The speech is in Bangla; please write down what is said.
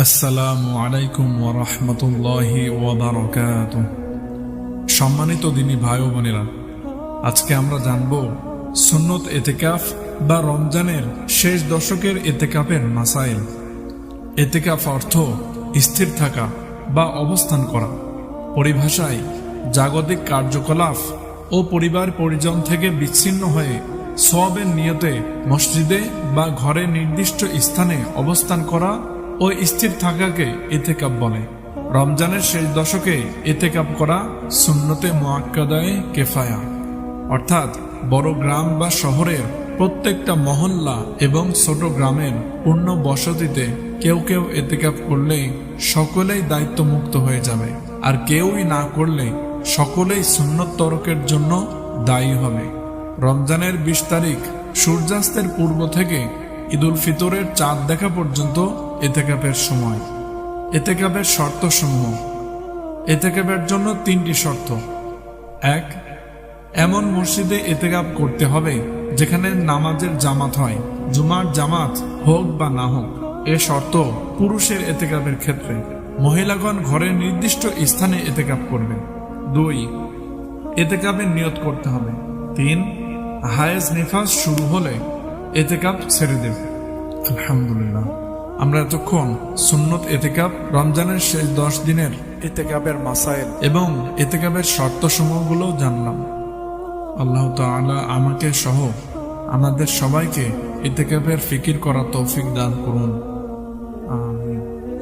আসসালামু আলাইকুম ওয়া রাহমাতুল্লাহি ওয়া বারাকাতুহু। সম্মানিত দিনী ভাই ও বোনেরা, আজকে আমরা জানব সুন্নত এতেকাফ বা রমজানের শেষ দশকের এতেকাফের মাসাইল। এতেকাফ অর্থ স্থির থাকা বা অবস্থান করা। পরিভাষায় জাগতিক কার্যকলাপ ও পরিবার পরিজন থেকে বিচ্ছিন্ন হয়ে সওয়াবের নিয়তে মসজিদে বা ঘরে নির্দিষ্ট স্থানে অবস্থান করা ও স্থির থাকাকে ইতিকাফ বলে। রমজানের শেষ দশকে ইতিকাফ করা সুন্নতে মুআক্কাদায়ে কিফায়া, অর্থাৎ বড় গ্রাম বা শহরের প্রত্যেকটা মহল্লা এবং ছোট গ্রামের পূর্ণ বসতিতে কেউ কেউ ইতিকাফ করলে সকলেই দায়িত্বমুক্ত হয়ে যাবে, আর কেউই না করলে সকলেই সুন্নত তরকের জন্য দায়ী হবে। রমজানের ২০ তারিখ সূর্যাস্তের পূর্ব থেকে ঈদুল ফিতরের চাঁদ দেখা পর্যন্ত ইতিকাফের সময়। ইতিকাফের শর্তসমূহ। ইতিকাফের জন্য ৩টি শর্ত। ১. এমন মসজিদে ইতিকাফ করতে হবে যেখানে নামাজের জামাত হয়, জুমার জামাত হোক বা না হোক। এ শর্ত পুরুষের ইতিকাফের ক্ষেত্রে। মহিলাগণ ঘরের নির্দিষ্ট স্থানে ইতিকাফ করবে। ২. ইতিকাফের নিয়ত করতে হবে। ৩. হায়েজ নিফাস শুরু হলে ইতিকাফ ছেড়ে দেবে। আলহামদুলিল্লাহ, আমরা এতক্ষণ সুন্নত ইতিকাফ, রমজানের শেষ 10 দিনের ইতিকাফের মাসাইল এবং ইতিকাফের শর্তসমূহগুলো জানলাম। আল্লাহ তাআলা আমাকে সহ আমাদের সবাইকে ইতিকাফের ফিকির করা তৌফিক দান করুন।